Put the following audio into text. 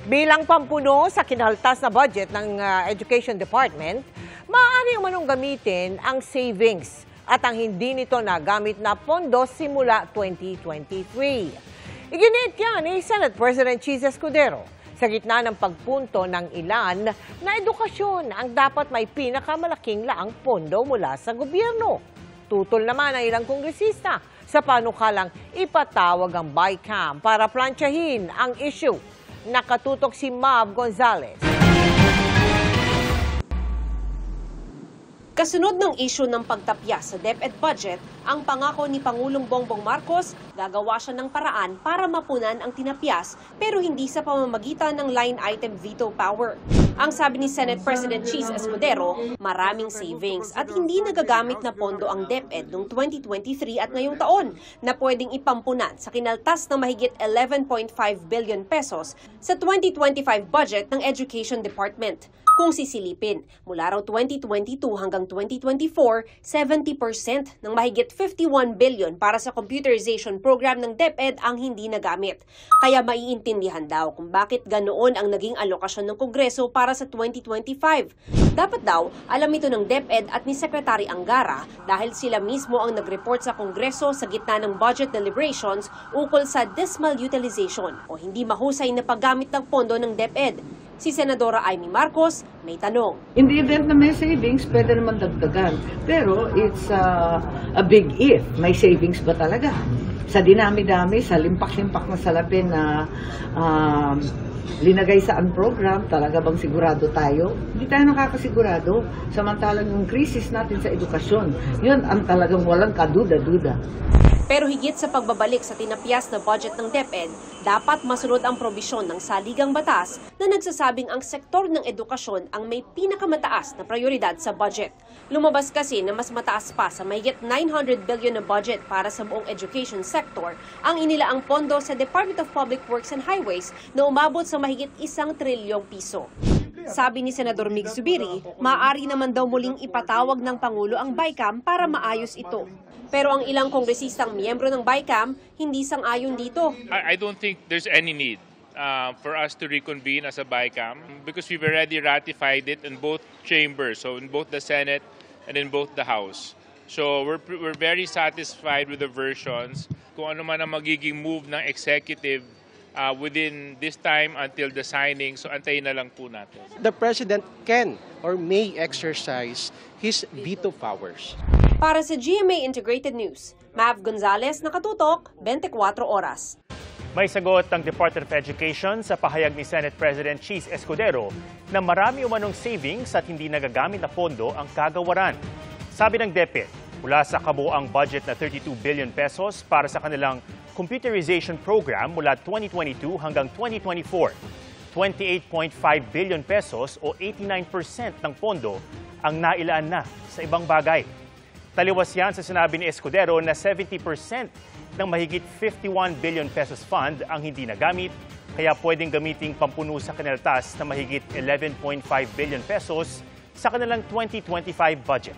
Bilang pampuno sa kinaltas na budget ng Education Department, maaari manong gamitin ang savings at ang hindi nito nagamit na pondo simula 2023. Iginit yan ni Senate President Cheese Escudero sa gitna ng pagpunto ng ilan na edukasyon ang dapat may pinakamalaking laang pondo mula sa gobyerno. Tutol naman ang ilang kongresista sa panukalang ipatawag ang BICAM para plantsahin ang issue. Nakatutok si Mav Gonzalez. Kasunod ng issue ng pagtapya sa DepEd budget, ang pangako ni Pangulong Bongbong Marcos, gagawa siya ng paraan para mapunan ang tinapyas pero hindi sa pamamagitan ng line item veto power. Ang sabi ni Senate President Cheese Escudero, maraming savings at hindi nagagamit na pondo ang DepEd noong 2023 at ngayong taon na pwedeng ipampunan sa kinaltas ng mahigit 11.5 billion pesos sa 2025 budget ng Education Department. Kung sisilipin, mula raw 2022 hanggang 2024, 70% ng mahigit 51 billion para sa computerization program ng DepEd ang hindi nagamit. Kaya maiintindihan daw kung bakit ganoon ang naging alokasyon ng Kongreso para sa 2025. Dapat daw, alam ito ng DepEd at ni Secretary Angara dahil sila mismo ang nag-report sa Kongreso sa gitna ng budget deliberations ukol sa dismal utilization o hindi mahusay na paggamit ng pondo ng DepEd. Si Senadora Amy Marcos may tanong. In the event na may savings, pwede naman dagdagan. Pero it's a big if. May savings ba talaga? Sa dinami-dami, sa limpak-limpak na salapin na linagay sa program, talaga bang sigurado tayo? Hindi tayo nakakasigurado. Samantalang yung krisis natin sa edukasyon, yun ang talagang walang kaduda-duda. Pero higit sa pagbabalik sa tinapyas na budget ng DepEd, dapat masunod ang probisyon ng saligang batas na nagsasabing ang sektor ng edukasyon ang may pinakamataas na prioridad sa budget. Lumabas kasi na mas mataas pa sa mahigit 900 billion na budget para sa buong education sector ang inilaang pondo sa Department of Public Works and Highways na umabot sa mahigit 1 trilyong piso. Sabi ni Senador Mig Zubiri, maaari naman daw muling ipatawag ng Pangulo ang BICAM para maayos ito. Pero ang ilang kongresistang miyembro ng BICAM hindi sang-ayon dito. I don't think there's any need for us to reconvene as a BICAM because we've already ratified it in both chambers, so in both the Senate and in both the House. So we're very satisfied with the versions. Kung ano man ang magiging move ng executive within this time until the signing, so antayin na lang po natin. The President can or may exercise his veto powers. Para sa GMA Integrated News, Mav Gonzalez, nakatutok, 24 oras. May sagot ang Department of Education sa pahayag ni Senate President Cheese Escudero na marami umanong savings at hindi nagagamit na pondo ang kagawaran. Sabi ng DepEd, mula sa kabuoang budget na 32 billion pesos para sa kanilang computerization program mula 2022 hanggang 2024, 28.5 billion pesos o 89% ng pondo ang nailaan na sa ibang bagay. Taliwas yan sa sinabi ni Escudero na 70% ng mahigit 51 billion pesos fund ang hindi nagamit, kaya pwedeng gamiting pampuno sa kinaltas na mahigit 11.5 billion pesos sa kanilang 2025 budget.